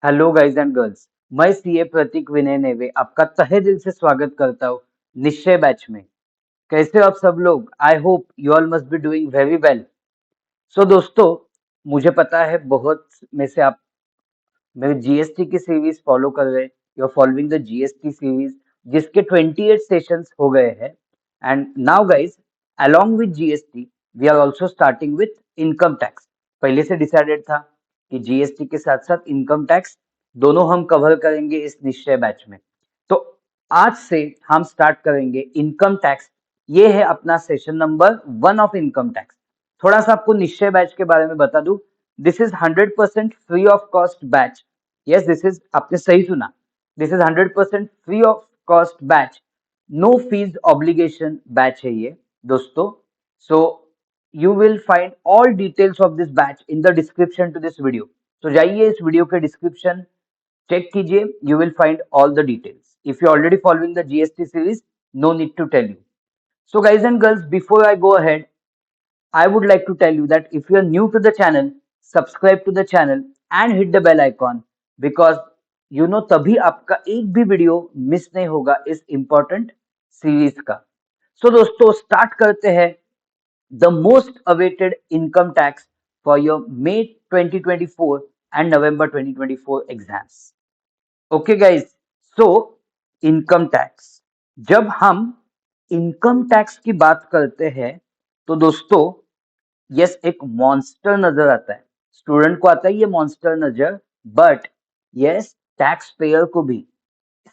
Hello guys and girls. मैं CA प्रतीक विनय नेवे आपका तहे दिल से स्वागत करता हूँ निश्चय बैच में। कैसे हो आप सब लोग? I hope you all must be doing very well. So दोस्तों, मुझे पता है बहुत में से आप मेरे जीएसटी की सीरीज फॉलो कर रहे, you are following the GST series जिसके 28 सेशंस हो गए हैं। And now guys, along with GST we are also starting with income tax. पहले से डिसाइडेड था कि जीएसटी के साथ साथ इनकम टैक्स दोनों हम कवर करेंगे इस निश्चय बैच में। तो आज से हम स्टार्ट करेंगे इनकम टैक्स। ये है अपना session number 1 of income tax. थोड़ा सा आपको निश्चय बैच के बारे में बता दूं। This is 100% free of cost batch. Yes, this is, आपने सही सुना, this is 100% free of cost batch. No fees obligation batch है ये दोस्तों। So you will find all details of this batch in the description to this video. तो जाइए इस video के डिस्क्रिप्शन चेक कीजिए, you will find all the details. If you already following the GST series, no need to tell you. So guys and girls, before I go ahead, I would like to tell you that if you are new to the channel, subscribe to the channel and hit the bell icon, because you know तभी आपका एक भी video miss नहीं होगा इस important series का। So दोस्तों, start करते हैं the most awaited income tax for your May 2024 and November 2024 exams. Okay guys, so income tax. जब हम इनकम टैक्स की बात करते हैं तो दोस्तों, यस, एक मॉन्स्टर नजर आता है। स्टूडेंट को आता है ये मॉन्स्टर नजर, बट यस, टैक्स पेयर को भी,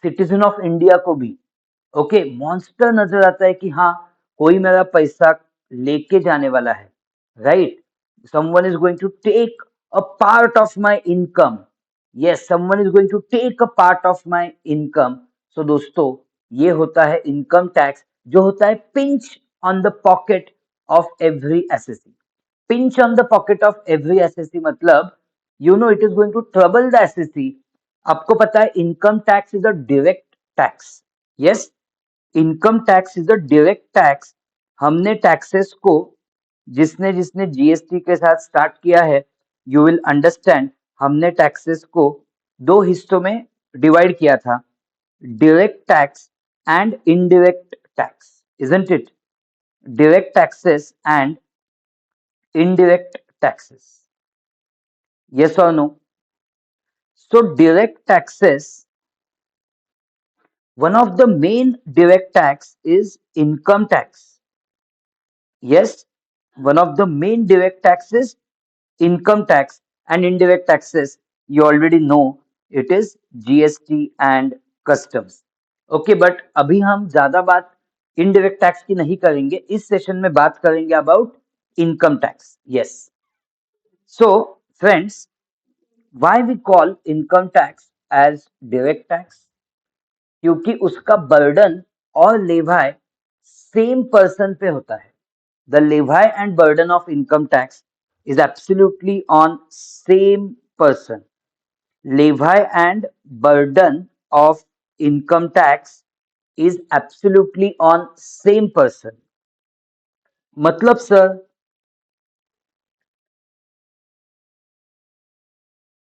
सिटीजन ऑफ इंडिया को भी ओके मॉन्स्टर नजर आता है कि हाँ, कोई मेरा पैसा लेके जाने वाला है, right? Someone is going to take a part of my income. Yes, someone is going to take a part of my income. So दोस्तों, ये होता है इनकम टैक्स, जो होता है pinch on the pocket of every SSC. Pinch on the pocket of every SSC मतलब, you know, it is going to trouble the SSC. आपको पता है income tax is a direct tax. Yes, income tax is a direct tax. हमने taxes को, जिसने जिसने GST के साथ स्टार्ट किया है, यू विल अंडरस्टैंड, हमने टैक्सेस को दो हिस्सों में डिवाइड किया था, direct tax and indirect tax, isn't it? Direct taxes and indirect taxes. Yes or no? So direct taxes, one of the main direct tax is income tax. Yes, one of the main direct taxes, income tax, and indirect taxes, you already know, it is GST and customs. Okay, but अभी हम ज्यादा बात indirect tax की नहीं करेंगे। इस session में बात करेंगे about income tax. Yes, so friends, why we call income tax as direct tax? क्योंकि उसका बर्डन और लेवाई सेम पर्सन पे होता है। The लेवाई and burden of income tax is absolutely on same person. लेवाई and burden of income tax is absolutely on same person. मतलब sir,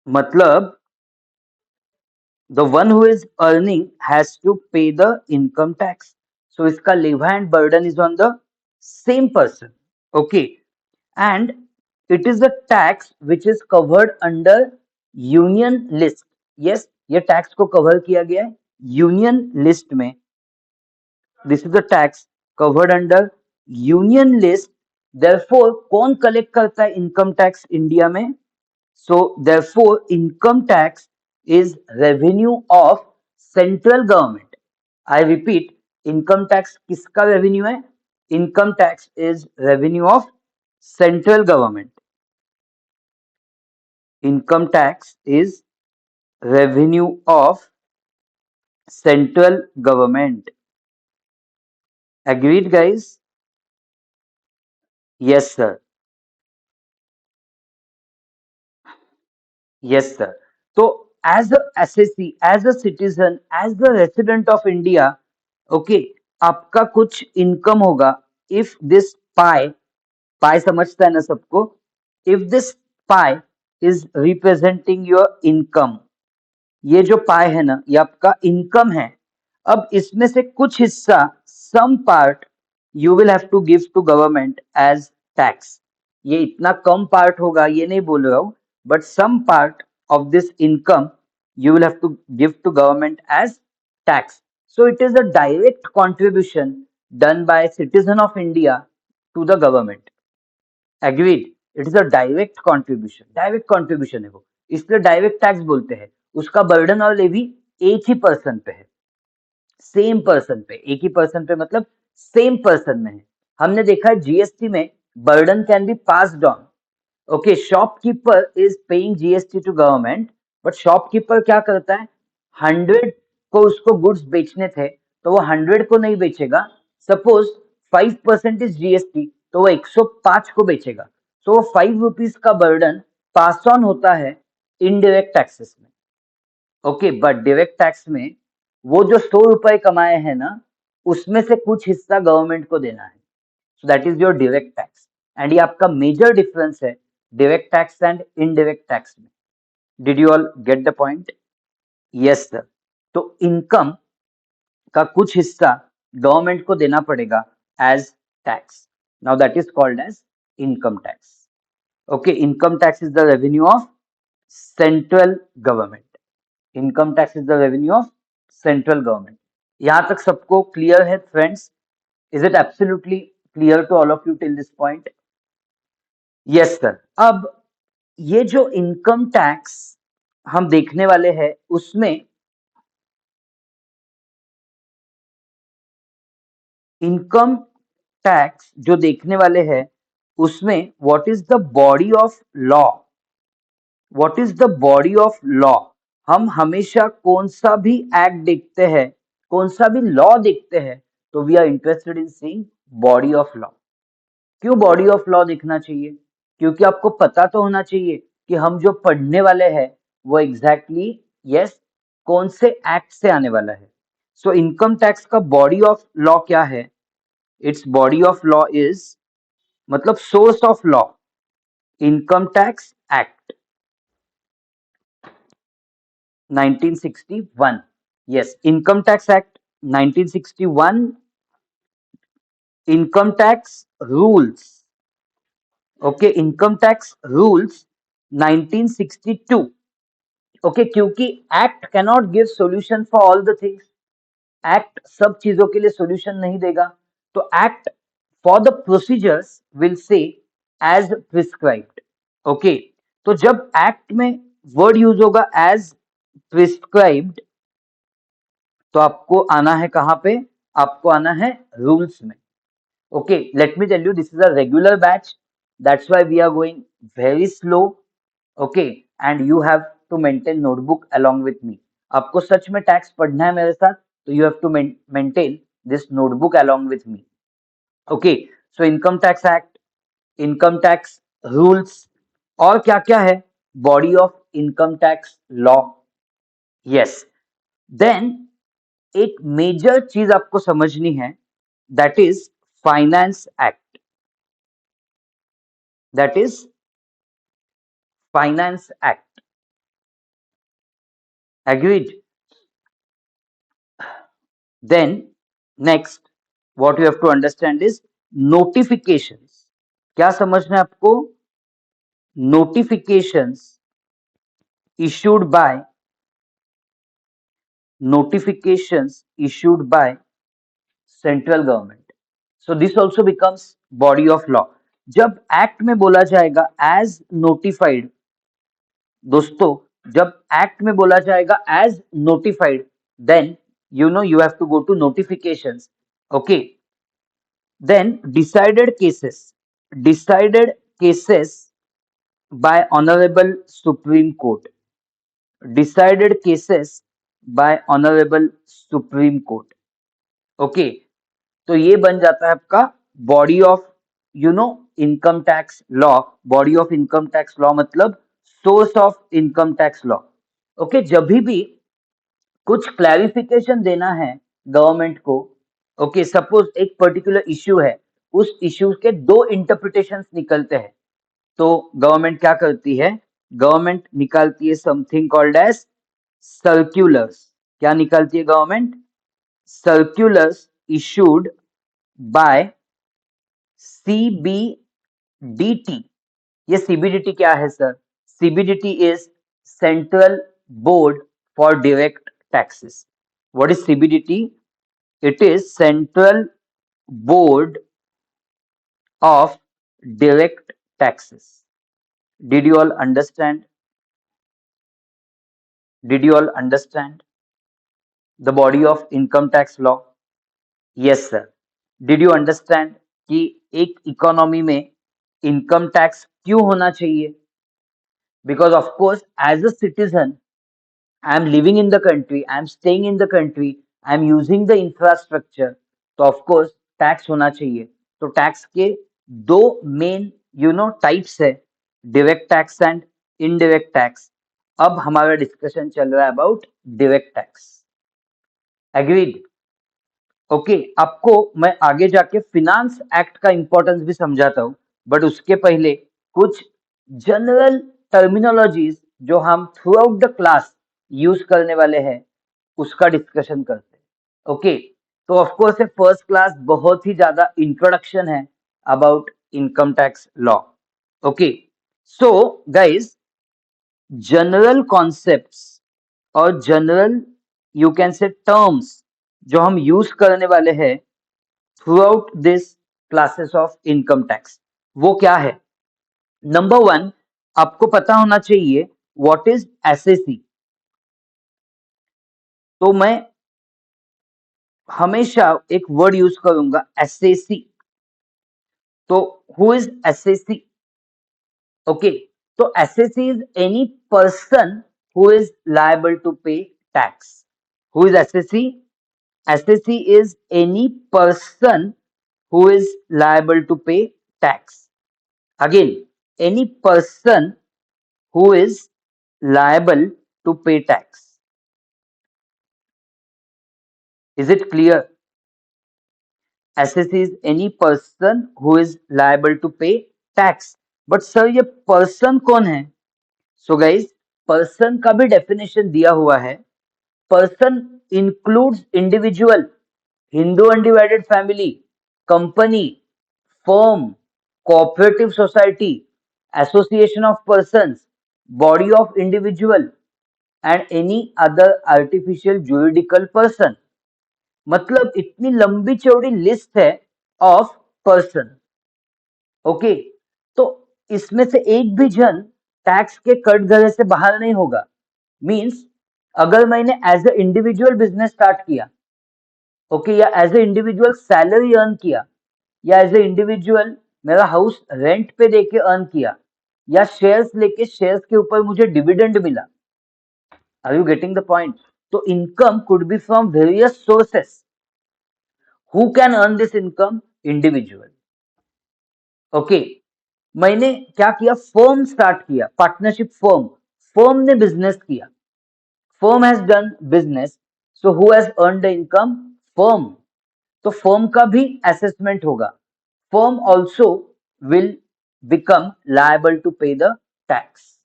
मतलब the one who is earning has to pay the income tax. So iska levy and burden is on the same person. Okay. And it is a tax which is covered under union list. Yes, ये tax को cover किया गया है union list में. This is the tax covered under union list. Therefore, कौन collect करता है income tax India में? So therefore, income tax is revenue of central government. I repeat, income tax किसका revenue है? Income tax is revenue of central government. Income tax is revenue of central government. Agreed, guys? Yes, sir. Yes, sir. So, as a SSC, as a citizen, as the resident of India, okay, आपका कुछ income होगा। If this pi, पाई समझता है ना सबको? If this pi is representing your income, ये जो पाए है ना, ये आपका इनकम है। अब इसमें से कुछ हिस्सा, some part you will have to give to government as tax. ये इतना कम पार्ट होगा ये नहीं बोल रहा हूं, but some part of this income you will have to give to government as tax. So it is a direct contribution done by citizen of India to the government. Agreed? It is a direct contribution. Direct contribution है वो, इसलिए direct tax बोलते हैं। उसका burden और levy एक ही person पे है, सेम पर्सन पे। एक ही पर्सन पे मतलब सेम पर्सन में है। हमने देखा है जीएसटी में burden can be passed on. Okay, shopkeeper is paying GST to government, but shopkeeper क्या करता है, 100 को उसको गुड्स बेचने थे तो वो 100 को नहीं बेचेगा। सपोज 5% इज जीएसटी, तो वो 105 को बेचेगा। तो वो 5 रुपीज का बर्डन पास ऑन होता है इनडायरेक्ट टैक्सेस में। ओके, बट डायरेक्ट टैक्स में वो जो 100 रुपए कमाए हैं ना, उसमें से कुछ हिस्सा गवर्नमेंट को देना है। So that is your direct tax. And ये आपका मेजर डिफरेंस है direct tax and indirect tax में। Did you all get the point? Yes sir. तो इनकम का कुछ हिस्सा गवर्नमेंट को देना पड़ेगा as tax. Now that is called as income tax. Okay, income tax is the revenue of central government. Income tax is the revenue of central government. यहां तक सबको क्लियर है friends? Is it absolutely clear to all of you till this point? Yes sir. अब ये जो income tax हम देखने वाले हैं, उसमें इनकम टैक्स जो देखने वाले हैं उसमें what is the body of law? What is the body of law? हम हमेशा कौन सा भी एक्ट देखते हैं, कौन सा भी लॉ देखते हैं, तो we are interested in seeing body of law. क्यों बॉडी ऑफ लॉ देखना चाहिए? क्योंकि आपको पता तो होना चाहिए कि हम जो पढ़ने वाले हैं वो एग्जैक्टली यस कौन से एक्ट से आने वाला है। सो इनकम टैक्स का बॉडी ऑफ लॉ क्या है? Its body of law is मतलब source of law, income tax act 1961। Yes, income tax act 1961, income tax rules. Okay, income tax rules 1962। Okay, क्योंकि act cannot give solution for all the things. Act सब चीजों के लिए solution नहीं देगा। तो act for the procedures will say as prescribed. Okay, तो जब एक्ट में वर्ड यूज होगा एज प्रिस्क्राइब्ड, तो आपको आना है कहां पे? आपको आना है रूल्स में। Okay, let me tell you, this is a regular batch. That's why we are going very slow. Okay, and you have to maintain notebook along with me. आपको सच में टैक्स पढ़ना है मेरे साथ, तो you have to maintain this notebook along with me. Okay, so income tax act, income tax rules, और क्या क्या है? Body of income tax law. Yes. Then एक मेजर चीज आपको समझनी है, that is finance act. That is Finance Act. Agreed? Then next what you have to understand is notifications. क्या समझना है आपको? Notifications issued by central government. So this also becomes body of law. जब act में बोला जाएगा as notified, दोस्तों जब एक्ट में बोला जाएगा as notified, then you know you have to go to notifications. Okay, then decided cases by honorable supreme court. Decided cases by honorable supreme court. Okay, तो ये बन जाता है आपका body of income tax law. Body of income tax law मतलब source of income tax law. Okay, जब भी कुछ क्लैरिफिकेशन देना है गवर्नमेंट को, ओके सपोज एक पर्टिकुलर इश्यू है, उस इश्यू के दो इंटरप्रिटेशंस निकलते हैं, तो गवर्नमेंट क्या करती है? गवर्नमेंट निकालती है समथिंग कॉल्ड एज सर्क्यूलर्स, क्या निकालती है government? Circulars issued by CBDT. ये सीबीडीटी क्या है sir? CBDT is central board for direct taxes. What is CBDT? It is Central Board of Direct Taxes. Did you all understand? Did you all understand the body of income tax law? Yes, sir. Did you understand कि एक economy में income tax क्यों होना चाहिए? Because of course, as a citizen, I am living in the country, I am staying in the country, I am using the infrastructure. तो of course tax होना चाहिए. तो टैक्स के दो मेन टाइप्स है, direct tax and indirect tax. अब हमारा discussion चल रहा है about direct tax. Agreed? Okay, आपको मैं आगे जाके फिनांस एक्ट का इंपॉर्टेंस भी समझाता हूं, बट उसके पहले कुछ जनरल टर्मिनोलॉजीज जो हम through out the class use करने वाले हैं उसका डिस्कशन करते हैं. ओके, तो ऑफ कोर्स फर्स्ट क्लास बहुत ही ज्यादा इंट्रोडक्शन है about income tax law. Okay, so guys, general concepts और general you can say terms जो हम यूज करने वाले हैं throughout this classes of income tax, वो क्या है? नंबर वन, आपको पता होना चाहिए व्हाट इज एसएसी. तो मैं हमेशा एक वर्ड यूज करूंगा एसएसी. तो हु इज एसएसी? ओके, तो assessee is any person who is liable to pay tax. Who is assessee? Assessee is any person who is liable to pay tax. Again, any person who is liable to pay tax. Is it clear? SSC is any person who is liable to pay tax. But sir, ये person कौन है? So guys, person का भी definition दिया हुआ है. Person includes individual, Hindu undivided family, company, firm, cooperative society, association of persons, body of individual and any other artificial juridical person. मतलब इतनी लंबी चौड़ी लिस्ट है ऑफ पर्सन. ओके, तो इसमें से एक भी जन टैक्स के कटघरे से बाहर नहीं होगा. मींस अगर मैंने as a individual business start किया, ओके, या as a individual salary earn किया, या एज ए इंडिविजुअल मेरा हाउस रेंट पे देके अर्न किया, या शेयर्स लेके शेयर्स के ऊपर मुझे डिविडेंड मिला. Are you getting the point? तो income could be from various sources. Who can earn this income? Individual. Okay, मैंने क्या किया? फर्म स्टार्ट किया, पार्टनरशिप फर्म. फर्म ने बिजनेस किया, firm has done business, so who has earn the income? Firm. तो firm का भी assessment होगा. Firm also will become liable to pay the tax.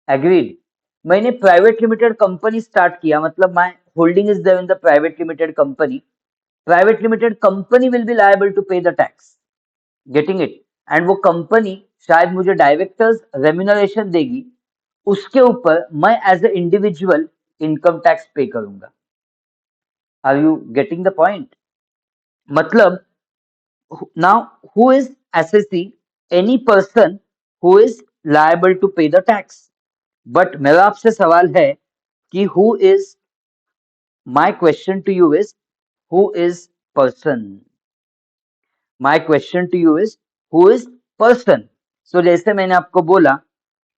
Agreed? मैंने प्राइवेट लिमिटेड कंपनी स्टार्ट किया, मतलब my holding is there in the private limited company. Private limited company will be liable to pay the tax. Getting it? And वो company शायद मुझे directors remuneration देगी, उसके ऊपर मैं as a individual income tax pay करूंगा. Are you getting the point? मतलब now who is assessee? Any person who is liable to pay the tax. But मेरा आपसे सवाल है कि who is, my question to you is who is person? My question to you is who is person? So जैसे मैंने आपको बोला,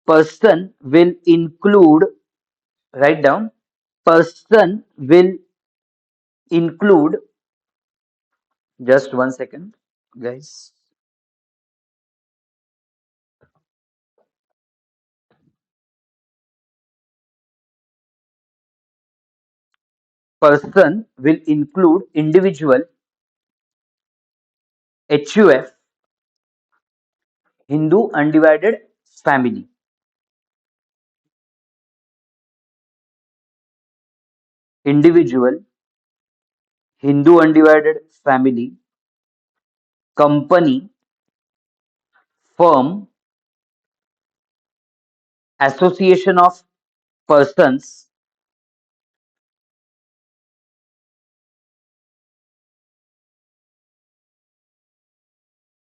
person will include, write down, person will include, just 1 second guys. Person will include individual, HUF, Hindu undivided family. individual, Hindu undivided family, company, firm, association of persons,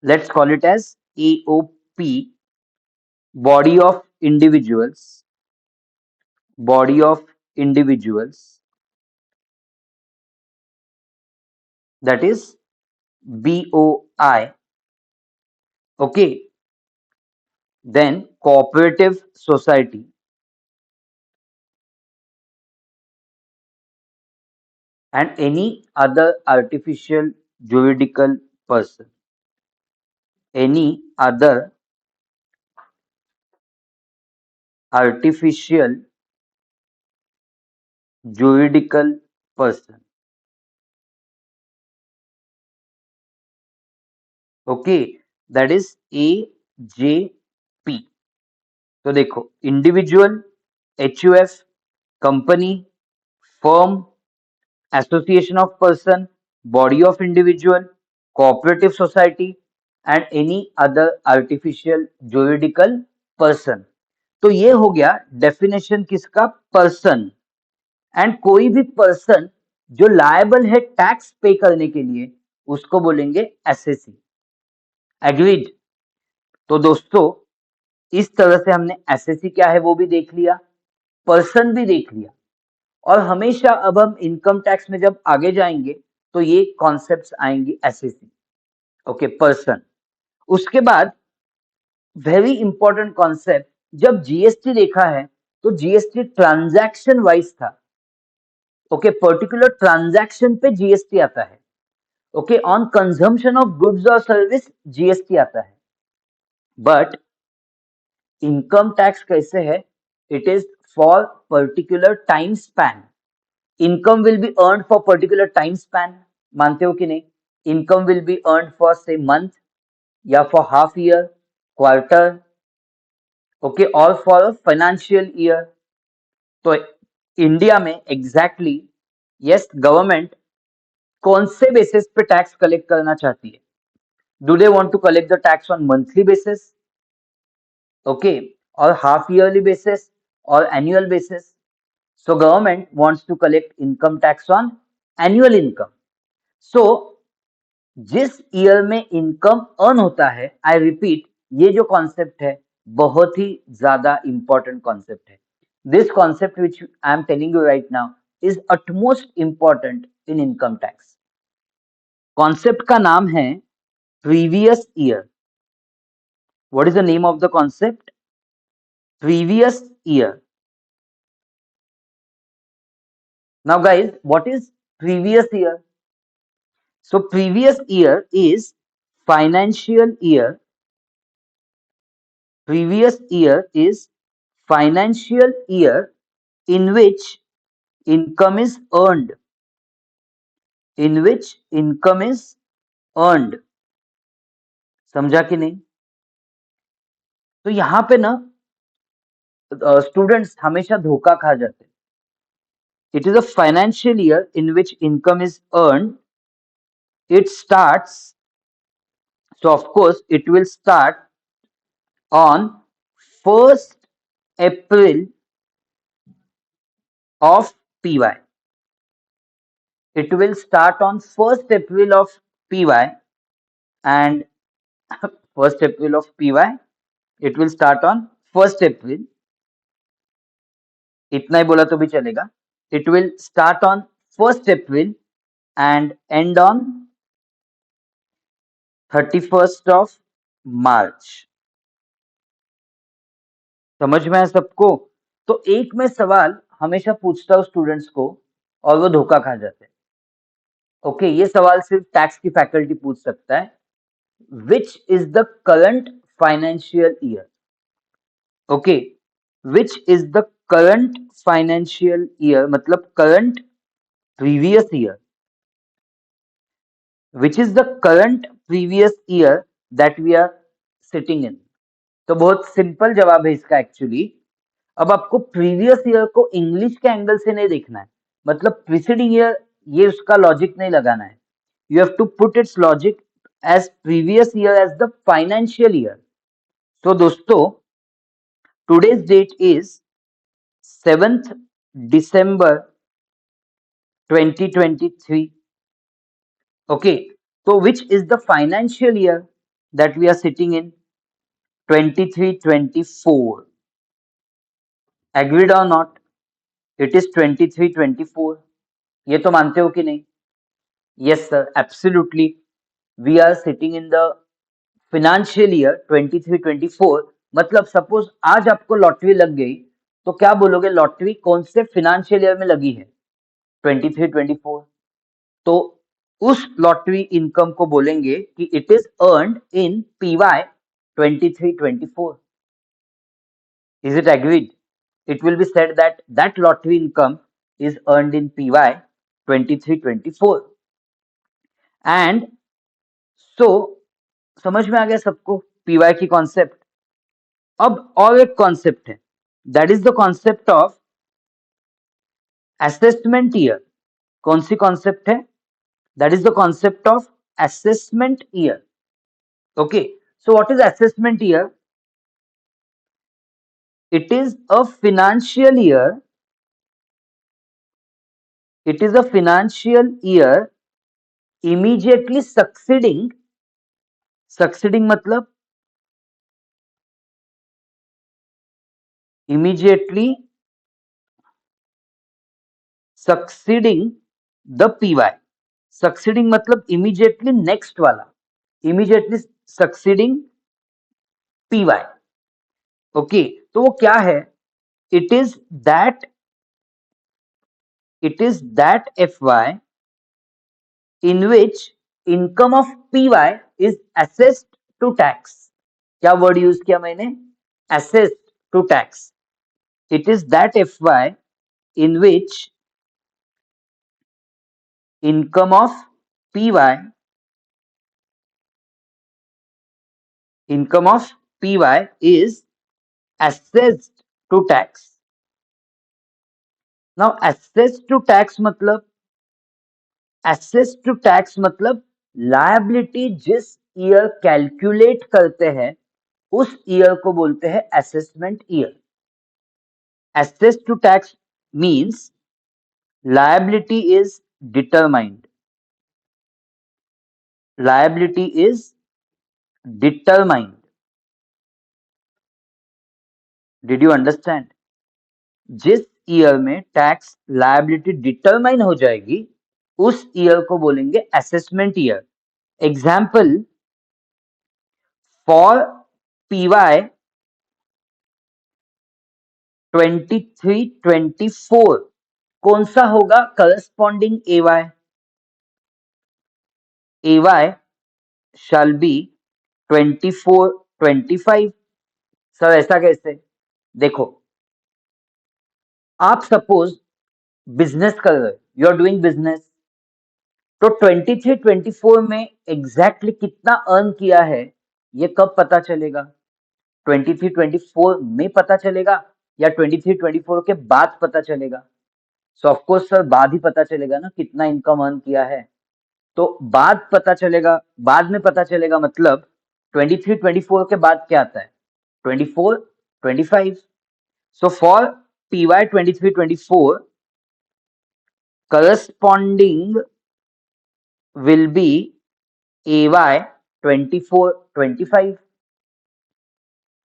let's call it as AOP, body of individuals, body of individuals, that is BOI. Okay, then cooperative society and any other artificial juridical person, any other artificial juridical person. Okay, that is AJP. तो देखो, individual, HUF, company, firm, association of person, body of individual, cooperative society and any other artificial juridical person. तो ये हो गया definition किसका? Person. And कोई भी person जो लायबल है टैक्स पे करने के लिए, उसको बोलेंगे एसएसी. एग्रीड? तो दोस्तों, इस तरह से हमने एसएसी क्या है वो भी देख लिया, पर्सन भी देख लिया, और हमेशा अब हम इनकम टैक्स में जब आगे जाएंगे तो ये कॉन्सेप्ट्स आएंगे एसएसी. Okay, person. उसके बाद वेरी इंपॉर्टेंट कॉन्सेप्ट, जब जीएसटी देखा है तो जीएसटी ट्रांजैक्शन वाइज था. ओके, पर्टिकुलर ट्रांजैक्शन पे जीएसटी आता है. Okay, on consumption of goods और सर्विस जीएसटी आता है. बट इनकम टैक्स कैसे है? It is for particular time span. Income will be earn for particular time span. मानते हो कि नहीं? Income will be earn for से मंथ, या for half year, quarter, okay, और फॉर फाइनेंशियल ईयर. तो इंडिया में एग्जैक्टली यस, गवर्नमेंट कौन से बेसिस पे टैक्स कलेक्ट करना चाहती है? Do they want to collect the tax on monthly basis, okay, और हाफ ईयरली बेसिस, और annual basis? So government wants to collect income tax on annual income. So जिस year में income earn होता है, I repeat, ये जो concept है बहुत ही ज्यादा इंपॉर्टेंट कॉन्सेप्ट है. This concept which I am telling you right now is utmost important in income tax. Concept का नाम है previous year. What is the name of the concept? Previous year. Now guys, what is previous year? So previous year is financial year. Previous year is financial year in which income is earned. In which income is earned. समझा कि नहीं? तो यहां पे ना students हमेशा धोखा खा जाते हैं. It is a financial year in which income is earned. It starts, so of course it will start on 1st April of PY. It will start on 1st April of PY, and 1st April of PY, it will start on 1st April. इतना ही बोला तो भी चलेगा. It will start on 1st April and end on 31st of March. समझ में है सबको? तो एक मैं सवाल हमेशा पूछता हूँ स्टूडेंट्स को और वो धोखा खा जाते हैं. ओके, ये सवाल सिर्फ टैक्स की फैकल्टी पूछ सकता है. Which is the current financial year? Okay, which is the current financial year? मतलब current previous year. Which is the current previous year that we are sitting in? तो बहुत सिंपल जवाब है इसका एक्चुअली. अब आपको प्रीवियस ईयर को English के एंगल से नहीं देखना है, मतलब प्रीसीडिंग ईयर, ये उसका लॉजिक नहीं लगाना है. You have to put its logic as previous year as the financial year. So दोस्तों, today's date is 7th December 2023. Okay, so which is the financial year that we are sitting in? 23-24. Agreed or not? It is 23-24. ये तो मानते हो कि नहीं? Yes sir, absolutely. We are sitting in the financial year 23-24. मतलब suppose आज आपको lottery लग गई, तो क्या बोलोगे, लॉटरी कौन से फिनेंशियल ईयर में लगी है? 23-24. तो उस लॉटरी इनकम को बोलेंगे कि it is earned in PY 23-24. Is it agreed? It will be said that that lottery income is earned in PY 23-24. And so समझ में आ गया सबको पीवाई की कॉन्सेप्ट. अब और एक कॉन्सेप्ट है, that is the concept of assessment year. कौन सी कॉन्सेप्ट है? That is the concept of assessment year. Okay, so what is assessment year? It is a financial year. It is a financial year immediately succeeding. Succeeding मतलब immediately succeeding the PY. Succeeding मतलब immediately next वाला. Immediately succeeding PY. Okay, तो वो क्या है? It is that FY in which income of PY is assessed to tax. क्या word use किया मैंने? Assessed to tax. It is that FY in which income of PY is assessed to tax. Now assessed to tax मतलब liability जिस year calculate करते हैं उस year को बोलते हैं assessment year. Assessed to tax means liability is determined. Liability is determined. Did you understand? जिस year में टैक्स लायबिलिटी डिटरमाइन हो जाएगी उस ईयर को बोलेंगे assessment year. Example for PY 23-24 कौन सा होगा corresponding AY? AY shall be 24-25. Sir ऐसा कैसे? देखो, आप सपोज बिजनेस कर रहे हो, यू आर डूइंग बिजनेस, तो 23-24 में एग्जैक्टली कितना अर्न किया है ये कब पता चलेगा? 23-24 में पता चलेगा या 23-24 के बाद पता चलेगा? सो ऑफकोर्स सर बाद ही पता चलेगा ना, कितना इनकम अर्न किया है. तो बाद पता चलेगा, बाद में पता चलेगा मतलब 23-24 के बाद क्या आता है? 24-25. So for PY 23-24, corresponding will be AY 24-25.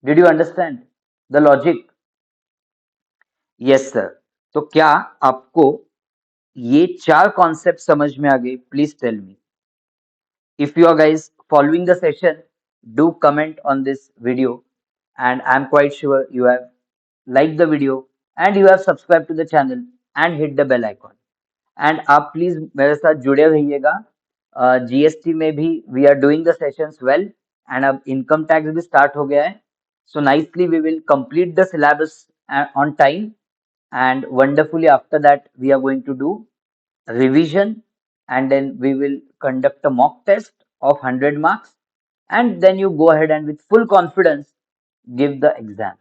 Did you understand the logic? Yes sir. तो क्या आपको ये चार कॉन्सेप्ट समझ में आ गए? Please tell me. If you are guys following the session, do comment on this video, and I'm quite sure you have liked the video and you have subscribed to the channel and hit the bell icon. And आप please मेरे साथ जुड़े रहिएगा. GST में भी we are doing the sessions well, and अब income tax भी start हो गया है. So nicely we will complete the syllabus on time, and wonderfully after that we are going to do revision, and then we will conduct a mock test of 100 marks, and then you go ahead and with full confidence give the exam.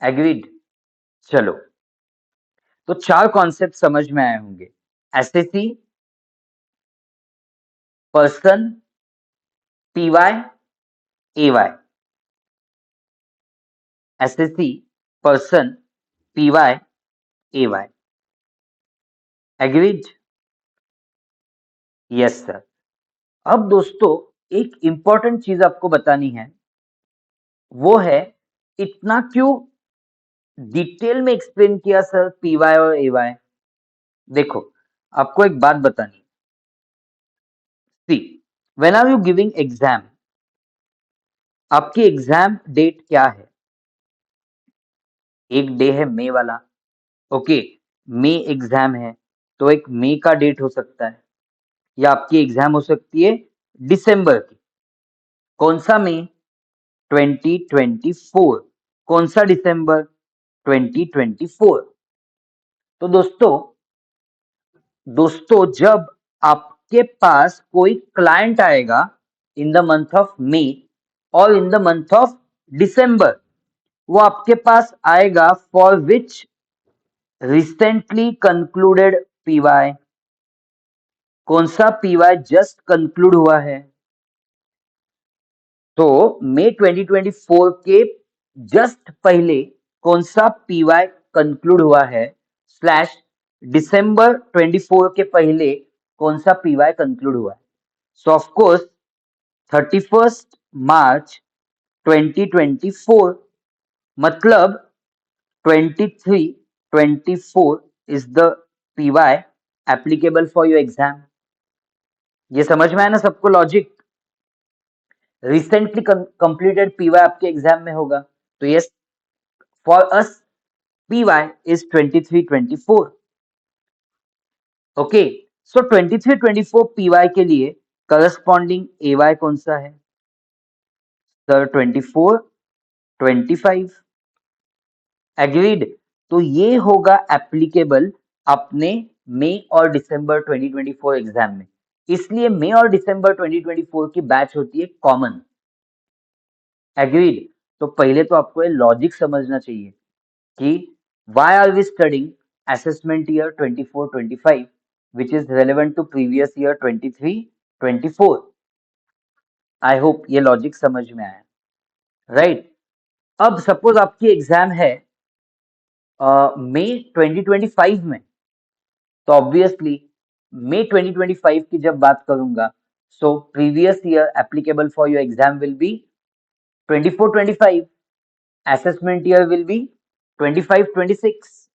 Agreed? Chalo. तो 4 concept समझ में आए होंगे। Assessee, person, PY, AY. Assessee, person, PY, AY. Agreed? Yes sir. अब दोस्तों एक important चीज आपको बतानी है, वो है इतना क्यों डिटेल में एक्सप्लेन किया सर पीवाई और एवाई। देखो आपको एक बात बतानी, see when are you giving exam, आपकी एग्जाम डेट क्या है? एक डे है मई वाला, ओके, मई एग्जाम है, तो एक मई का डेट हो सकता है, या आपकी एग्जाम हो सकती है दिसंबर की। कौन सा मई? 2024। कौन सा दिसंबर? 2024। तो दोस्तों दोस्तों जब आपके पास कोई क्लाइंट आएगा in the month of May और in the month of December, वो आपके पास आएगा for which recently concluded PY. कौन सा पीवाई जस्ट कंक्लूड हुआ है? तो मई 2024 के जस्ट पहले कौन सा पीवाई कंक्लूड हुआ है, स्लैश दिसंबर 24 के पहले कौन सा पीवाई कंक्लूड हुआ है? सो ऑफ कोर्स 31st मार्च 2024, मतलब 23-24 is the PY applicable for your exam। ये समझ में आया ना सबको लॉजिक? रिसेंटली कंप्लीटेड पीवाई आपके एग्जाम में होगा, तो yes, for us PY is 23-24। Okay, so 23-24 PY के लिए करस्पॉन्डिंग एवाई कौन सा है सर? 24-25। एग्रीड? तो ये होगा एप्लीकेबल अपने मई और दिसंबर 2024 एग्जाम में। इसलिए मई और दिसंबर 2024 की बैच होती है कॉमन। एग्रीड? तो पहले तो आपको ये लॉजिक समझना चाहिए कि why are we studying assessment year 24-25 which is relevant to previous year 23-24। I hope ये लॉजिक समझ में आया, राइट? अब सपोज आपकी एग्जाम है मई 2025 में, तो ऑब्वियसली मई 2025 की जब बात करूंगा, so previous year applicable for your exam will be 24-25, assessment year will be 25-26।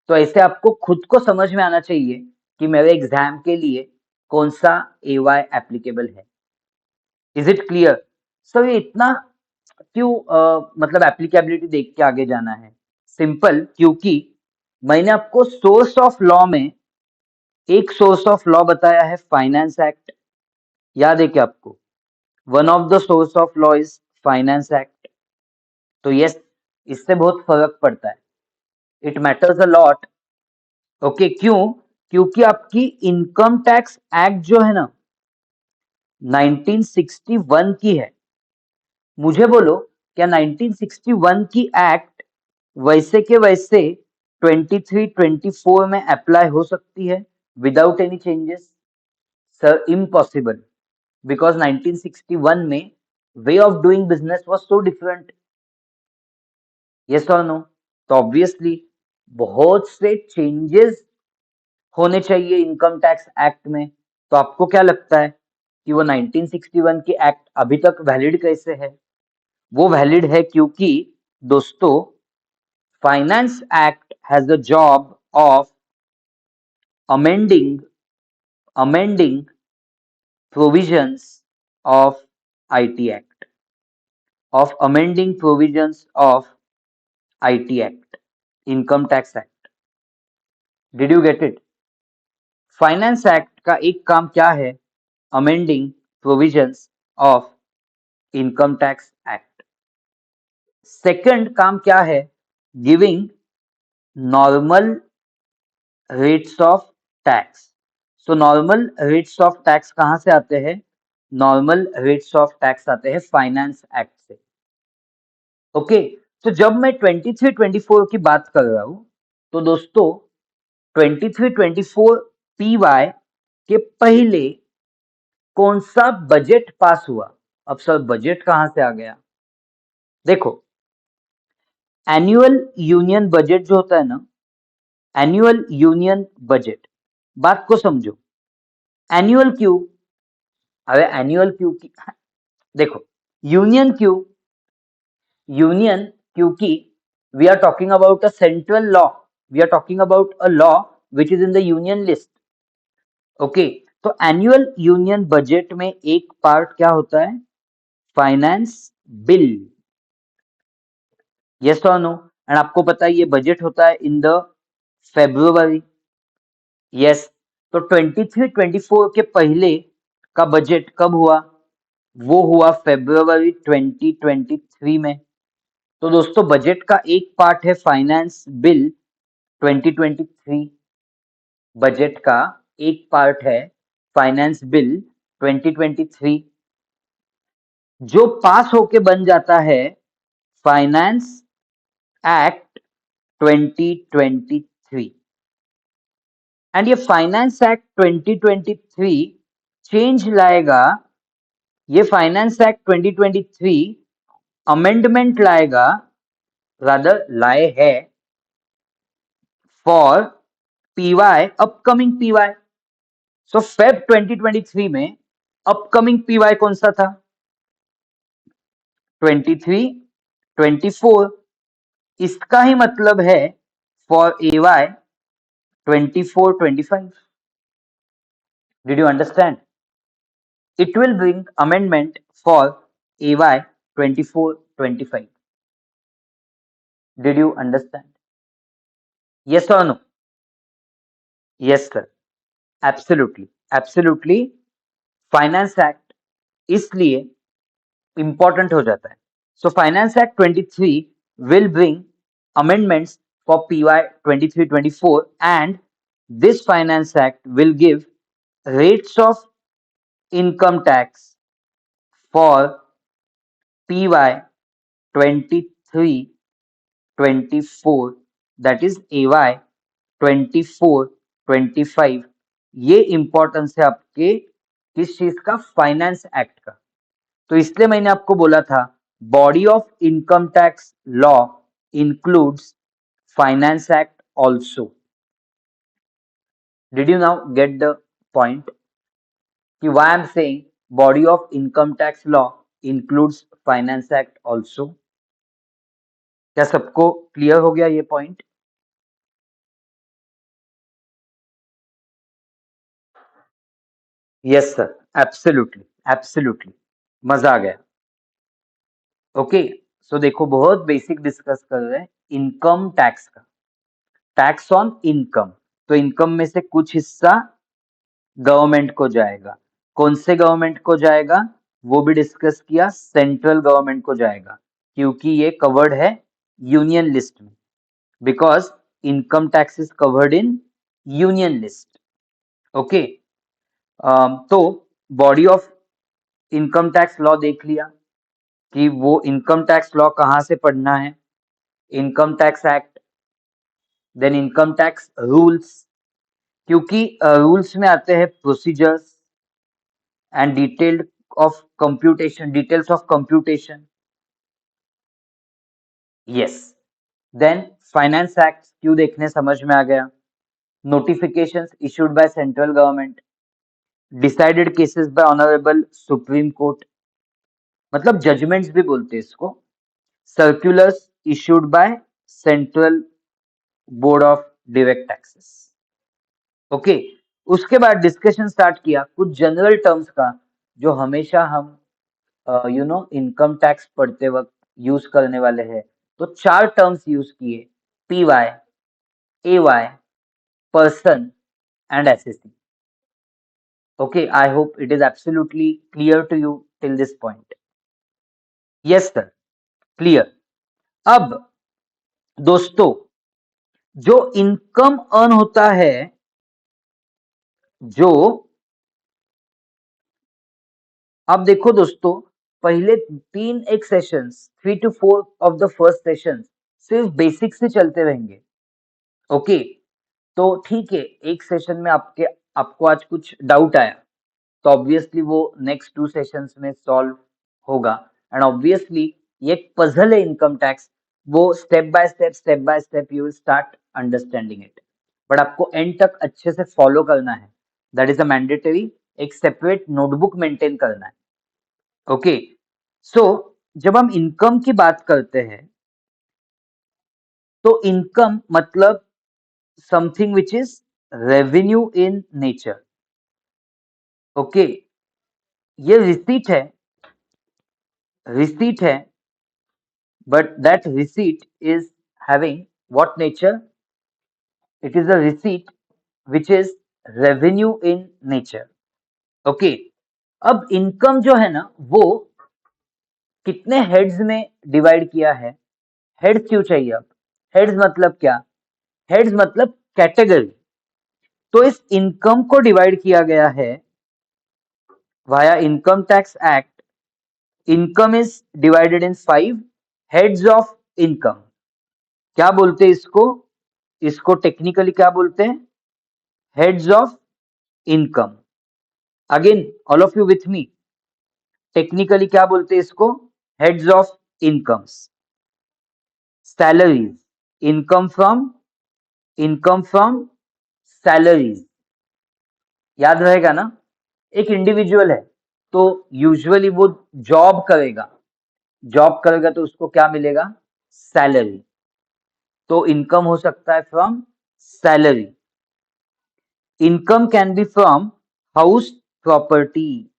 तो ऐसे आपको खुद को समझ में आना चाहिए कि मेरे एग्जाम के लिए कौन सा एवाई एप्लीकेबल है। Is it clear? सर ये इतना क्यों मतलब एप्लीकेबिलिटी देख के आगे जाना है? सिंपल, क्योंकि मैंने आपको सोर्स ऑफ लॉ में एक सोर्स ऑफ लॉ बताया है फाइनेंस एक्ट, याद है क्या आपको? One of the source of law is finance act. तो यस, इससे बहुत फर्क पड़ता है, it matters a lot. Okay, क्यों? क्योंकि आपकी इनकम टैक्स एक्ट जो है ना 1961 की है। मुझे बोलो, क्या 1961 की एक्ट वैसे के वैसे 23-24 में अप्लाई हो सकती है without any changes? Sir impossible, because 1961 में way of doing business was so different. Yes और नो? तो ऑब्वियसली बहुत से चेंजेस होने चाहिए इनकम टैक्स एक्ट में। तो आपको क्या लगता है कि वो 1961 की एक्ट अभी तक वैलिड कैसे है? वो वैलिड है क्योंकि दोस्तों finance act has the job of amending provisions of IT act, of amending provisions of IT Act, Income Tax Act। Did you get it? Finance act का एक काम क्या है? Amending provisions of income tax act. Second काम क्या है? Giving normal rates of tax. So normal rates of tax कहां से आते हैं? नॉर्मल रेट्स ऑफ टैक्स आते हैं फाइनेंस एक्ट से। ओके, तो जब मैं 23-24 की बात कर रहा हूं, तो दोस्तों 23-24 पीवाई के पहले कौन सा बजट पास हुआ? अब सर बजट कहां से आ गया? देखो, एनुअल यूनियन बजट जो होता है ना, एनुअल यूनियन बजट, बात को समझो। एनुअल क्यों? अरे एनुअल क्यों की देखो, यूनियन क्यों? यूनियन क्योंकि we are talking about a central law, we are talking about a law which is in the union list. Okay, तो एनुअल यूनियन बजट में एक पार्ट क्या होता है? Finance bill. यस और नो? एंड आपको पता है ये बजट होता है इन द फेब्रुवरी। यस, तो 23-24 के पहले का बजट कब हुआ? वो हुआ फेब्रुवरी 2023 में। तो दोस्तों बजट का एक पार्ट है फाइनेंस बिल 2023, बजट का एक पार्ट है फाइनेंस बिल 2023, जो पास होके बन जाता है फाइनेंस एक्ट 2023। एंड ये फाइनेंस एक्ट 2023 चेंज लाएगा, ये फाइनेंस एक्ट 2023 अमेंडमेंट लाएगा, रादर लाए है for PY, upcoming PY. So Feb 2023 में अपकमिंग पीवाई कौन सा था? 23-24। इसका ही मतलब है for AY 24-25। Did you understand? It will bring amendment for AY 24-25. Did you understand? Yes or no? Yes, sir. Absolutely. Absolutely. Finance act इसलिए important हो जाता है. So Finance Act 23 will bring amendments for PY 23-24, and this Finance Act will give rates of income tax for PY 23-24, that is AY 24-25. ये importance है आपके किस चीज का? फाइनेंस एक्ट का. तो इसलिए मैंने आपको बोला था body of income tax law includes finance act also. Did you now get the point कि why I am saying body of income tax law includes finance act also? क्या सबको क्लियर हो गया ये point? Yes sir, absolutely, absolutely, मजा आ गया. Okay, सो देखो बहुत बेसिक डिस्कस कर रहे हैं इनकम टैक्स का. टैक्स ऑन इनकम, तो इनकम में से कुछ हिस्सा गवर्नमेंट को जाएगा. कौन से गवर्नमेंट को जाएगा वो भी डिस्कस किया. सेंट्रल गवर्नमेंट को जाएगा, क्योंकि ये कवर्ड है यूनियन लिस्ट में, because income tax is covered in union list. Okay, तो body of income tax law देख लिया कि वो इनकम टैक्स लॉ कहां से पढ़ना है. Income tax act, then income tax rules, क्योंकि रूल्स में आते हैं procedures and detailed of computation, details of computation. Yes, then finance act क्यों देखने, समझ में आ गया. Notifications issued by central government, decided cases by honourable supreme court, मतलब जजमेंट्स भी बोलते हैं इसको. Circulars issued by central board of direct taxes. Okay, उसके बाद डिस्कशन स्टार्ट किया कुछ जनरल टर्म्स का, जो हमेशा हम इनकम टैक्स पढ़ते वक्त यूज करने वाले हैं. तो चार टर्म्स यूज किए: PY, AY, person and assessee. Okay, I hope it is absolutely clear to you till this point. Yes sir, clear. अब दोस्तों, जो इनकम अर्न होता है, जो अब देखो दोस्तों, पहले 3 sessions, 3 to 4 of the first session सिर्फ बेसिक से चलते रहेंगे. ओके, तो ठीक है, एक सेशन में आपको आज कुछ डाउट आया, तो ऑब्वियसली वो नेक्स्ट 2 सेशंस में सॉल्व होगा। एंड ऑब्वियसली ये एक पजल है इनकम टैक्स, वो step by step you will start understanding it, but आपको एंड तक अच्छे से फॉलो करना है। दैट इज अ मैंडेटरी, एक सेपरेट नोटबुक मेंटेन करना है। ओके, सो जब हम इनकम की बात करते हैं, तो इनकम मतलब something which is revenue in nature. Okay, ये रिसीट है, but that receipt is having what nature? It is a receipt which is revenue in nature. Okay, अब इनकम जो है ना, वो कितने हेड्स में डिवाइड किया है? हेड्स क्यों चाहिए? अब हेड्स मतलब क्या? हेड्स मतलब कैटेगरी। तो इस इनकम को डिवाइड किया गया है via income tax act. Income is divided in 5 heads of income. क्या बोलते हैं इसको? इसको टेक्निकली क्या बोलते हैं? Heads of income. Again all of you with me, technically क्या बोलते हैं इसको? Heads of incomes. Salaries, income from salaries. याद रहेगा ना? एक इंडिविजुअल है, तो यूजुअली वो जॉब करेगा, तो उसको क्या मिलेगा? सैलरी। तो इनकम हो सकता है from salary. Income can be from house property.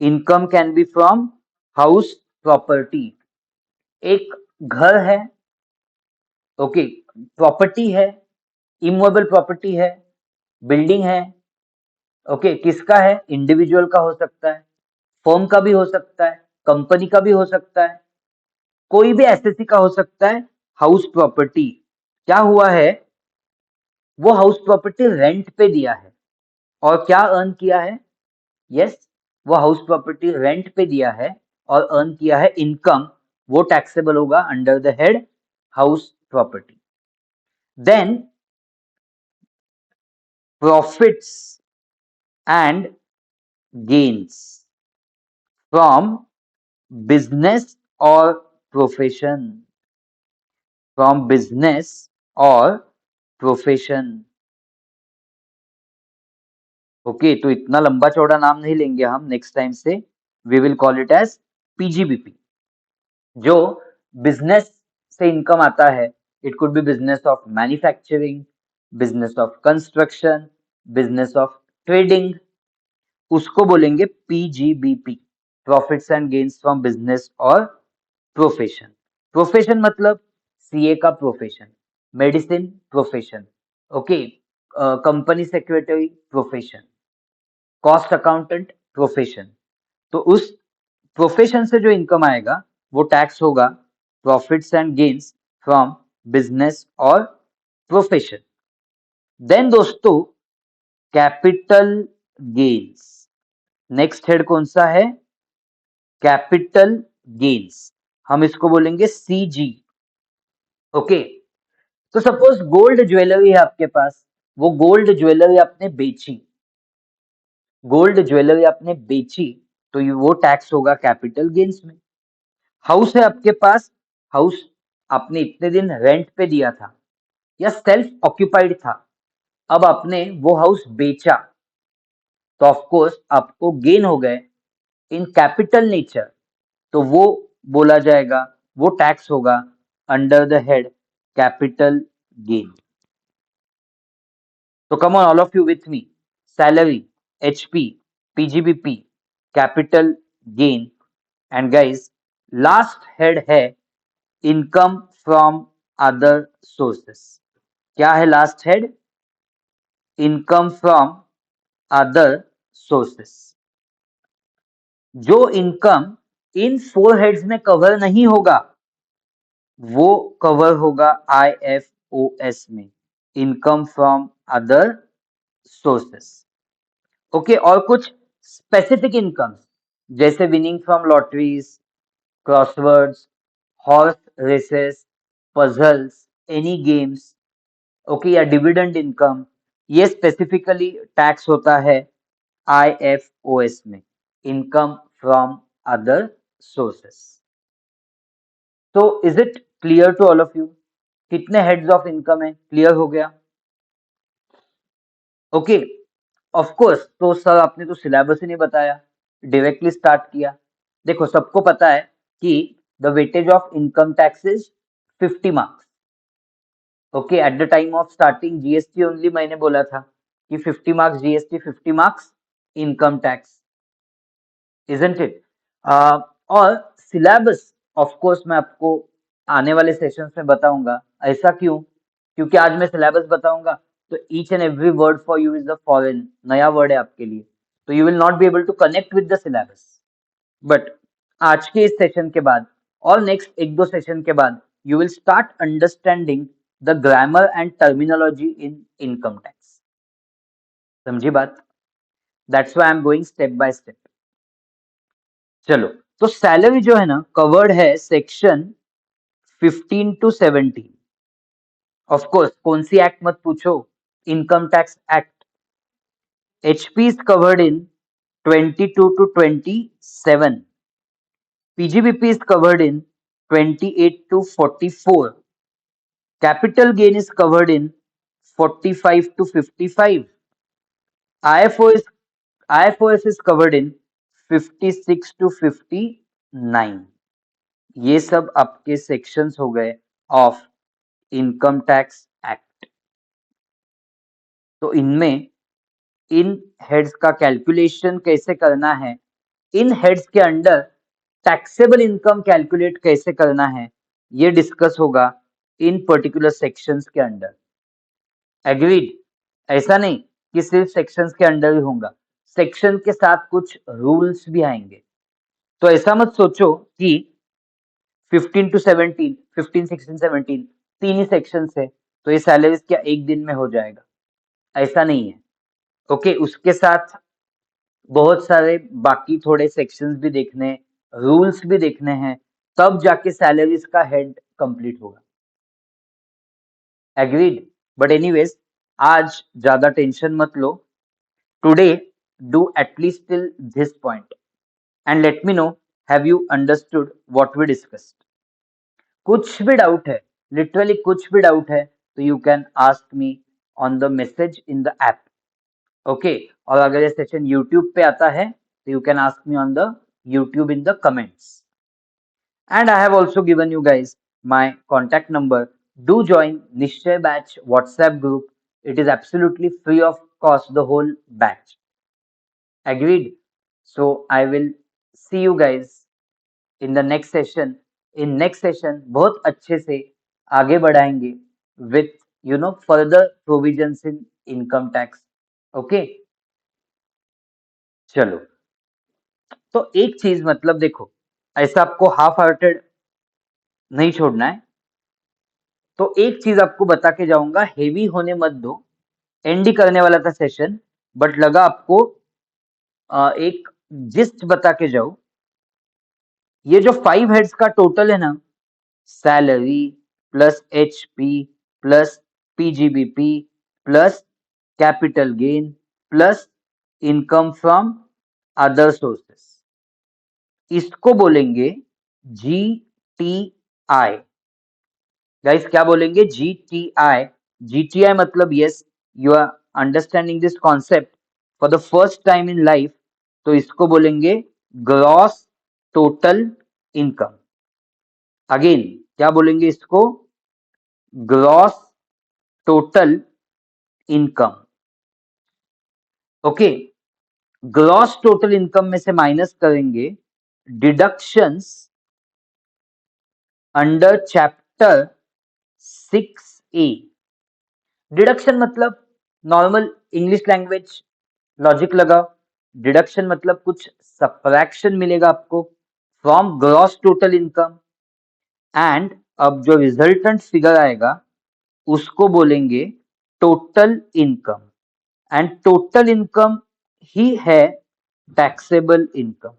Income can be from house property. एक घर है, ओके, प्रॉपर्टी है, इमूवेबल प्रॉपर्टी है, बिल्डिंग है, ओके, किसका है? इंडिविजुअल का हो सकता है, फर्म का भी हो सकता है, कंपनी का भी हो सकता है, कोई भी एसएससी का हो सकता है। हाउस प्रॉपर्टी क्या हुआ है? वो हाउस प्रॉपर्टी रेंट पे दिया है और क्या अर्न किया है? यस, वो हाउस प्रॉपर्टी रेंट पे दिया है और अर्न किया है इनकम। वो टैक्सेबल होगा under the head house property. Then profits and gains from business और प्रोफेशन। फ्रॉम बिजनेस और प्रोफेशन। ओके, तो इतना लंबा चौड़ा नाम नहीं लेंगे हम नेक्स्ट टाइम से। We will call it as PGBP. जो बिजनेस से इनकम आता है, it could be business of manufacturing, business of construction, business of trading, उसको बोलेंगे PGBP, profits and gains from business और प्रोफेशन। प्रोफेशन मतलब सीए का profession, medicine profession, okay, company secretary profession, cost accountant profession. तो उस profession से जो income आएगा वो टैक्स होगा profits and gains from business और प्रोफेशन। देन दोस्तों, कैपिटल गेन्स। नेक्स्ट हेड कौन सा है? Capital gains. हम इसको बोलेंगे सीजी। ओके, तो सपोज गोल्ड ज्वेलरी है आपके पास, वो गोल्ड ज्वेलरी आपने बेची, तो वो टैक्स होगा कैपिटल गेन्स में। हाउस है आपके पास, हाउस आपने इतने दिन रेंट पे दिया था या सेल्फ ऑक्यूपाइड था, अब आपने वो हाउस बेचा, तो ऑफ कोर्स आपको गेन हो गए इन कैपिटल नेचर, तो वो बोला जाएगा, वो टैक्स होगा under the head capital gain. तो come on all of you with me, salary, HP, PGBP, capital gain, and guys last head है इनकम फ्रॉम अदर सोर्सेस। क्या है last head? Income from other sources. जो income in 4 heads में cover नहीं होगा, वो cover होगा IFOS में, income from other sources. Okay, और कुछ स्पेसिफिक इनकम जैसे winning from lotteries, crosswords, horse races, puzzles, any games, okay, या डिविडेंड इनकम, ये स्पेसिफिकली टैक्स होता है IFOS में, इनकम फ्रॉम अदर सोर्सेस। तो is it clear to all of you? कितने हेड्स ऑफ इनकम है, clear हो गया? Okay, of course. तो सर आपने तो सिलेबस ही नहीं बताया, डायरेक्टली स्टार्ट किया। देखो, सबको पता है कि the weightage of income tax is 50 marks. Okay, at the time of starting GST only मैंने बोला था कि 50 marks GST, 50 marks income tax, isn't it? और सिलेबस ऑफ कोर्स मैं आपको आने वाले सेशंस में बताऊंगा। ऐसा क्यों? क्योंकि आज मैं सिलेबस बताऊंगा तो each and every word for you is a foreign, नया वर्ड है आपके लिए, तो you will not be able to connect with the syllabus. But आज के इस सेशन के बाद और नेक्स्ट एक दो सेशन के बाद you will start understanding the grammar and terminology in income tax. समझी बात? That's why I am going step by step. चलो, तो सैलरी जो है ना, कवर्ड है सेक्शन 15 टू 17। ऑफ कोर्स, कौन सी एक्ट मत पूछो, income tax act. HP is covered in 22 to 27. PGBP is covered in 28 to 44. Capital gain is covered in 45 to 55. IFO is IFOS is covered in 56 to 59. ये सब आपके sections हो गए of income tax act. तो इनमें इन heads का calculation कैसे करना है, इन हेड्स के अंडर टैक्सेबल इनकम कैलकुलेट कैसे करना है, ये डिस्कस होगा इन पर्टिकुलर सेक्शंस के अंडर। एग्रीड? ऐसा नहीं कि सिर्फ सेक्शंस के अंडर ही होगा, सेक्शन के साथ कुछ रूल्स भी आएंगे। तो ऐसा मत सोचो कि 15 टू 17, 15, 16, 17 तीन ही सेक्शन है तो ये सैलरीज क्या एक दिन में हो जाएगा, ऐसा नहीं है। ओके, उसके साथ बहुत सारे बाकी थोड़े सेक्शंस भी देखने, रूल्स भी देखने हैं, तब जाके सैलरीज का हेड कंप्लीट होगा। एग्रीड? बट एनीवेज, आज ज्यादा टेंशन मत लो। Today do at least till this point and let me know, have you understood what we discussed? कुछ भी डाउट है, लिटरली कुछ भी डाउट है, तो you can ask me on the message in the app. Okay, और अगर ये सेशन यूट्यूब पे आता है तो you can ask me on the YouTube in the comments. And I have also given you guys my contact number. Do join Nishchay Batch WhatsApp group. It is absolutely free of cost, the whole batch. Agreed? So I will see you guys in the next session. In next session बहुत अच्छे से आगे बढ़ाएंगे with further provisions in income tax. Okay? चलो, तो एक चीज मतलब देखो, ऐसा आपको हाफ हार्टेड नहीं छोड़ना है। तो एक चीज आपको बता के जाऊंगा, हेवी होने मत दो। एंड करने वाला था सेशन, बट लगा आपको एक जिस्ट बता के जाओ। ये जो 5 हेड्स का टोटल है ना, salary plus HP plus PGBP plus capital gain plus income from other sources, इसको बोलेंगे GTI। गाइस क्या बोलेंगे? GTI। GTI मतलब, yes, you are understanding this concept for the first time in life, तो इसको बोलेंगे ग्रॉस टोटल इनकम। अगेन क्या बोलेंगे इसको? Gross total income. Okay, gross total income में से माइनस करेंगे deductions under chapter 6A। Deduction मतलब नॉर्मल इंग्लिश लैंग्वेज लॉजिक लगाओ, डिडक्शन मतलब कुछ सब्ट्रैक्शन मिलेगा आपको from gross total income, and अब जो रिजल्टेंट फिगर आएगा उसको बोलेंगे total income, and total income ही है टैक्सेबल इनकम।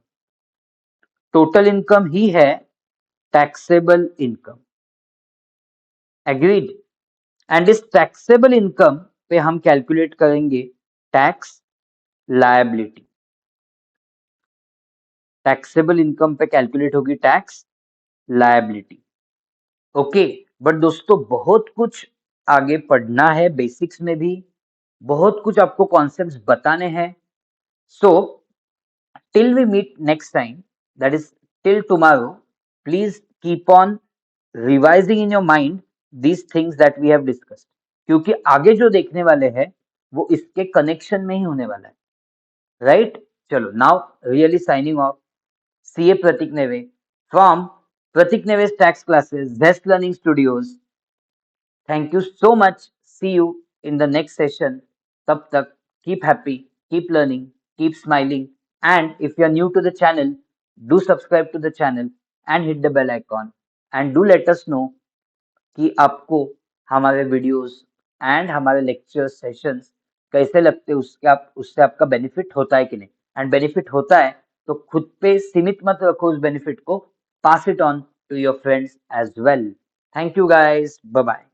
टोटल इनकम ही है टैक्सेबल इनकम। एग्रीड? एंड इस टैक्सेबल इनकम पे हम कैलकुलेट करेंगे टैक्स लायबिलिटी। टैक्सेबल इनकम पे कैलकुलेट होगी टैक्स लायबिलिटी। ओके, बट दोस्तों बहुत कुछ आगे पढ़ना है, बेसिक्स में भी बहुत कुछ आपको कॉन्सेप्ट्स बताने हैं। सो till we meet next time, that is till tomorrow, please keep on revising in your mind these things that we have discussed, क्योंकि आगे जो देखने वाले हैं वो इसके कनेक्शन में ही होने वाला है, राइट? चलो, now really signing off, CA Prateek Neve from Prateek Neve's tax classes, Zest Learning Studios. Thank you so much. See you in the next session. Tab tak, keep happy, keep learning, keep smiling. And if you are new to the channel, do subscribe to the channel and hit the bell icon. And do let us know कि आपको हमारे videos and हमारे lecture sessions कैसे लगते हैं, उससे आपका benefit होता है कि नहीं। एंड बेनिफिट होता है तो खुद पे सीमित मत रखो उस बेनिफिट को, pass it on to your friends as well. Thank you guys, bye bye.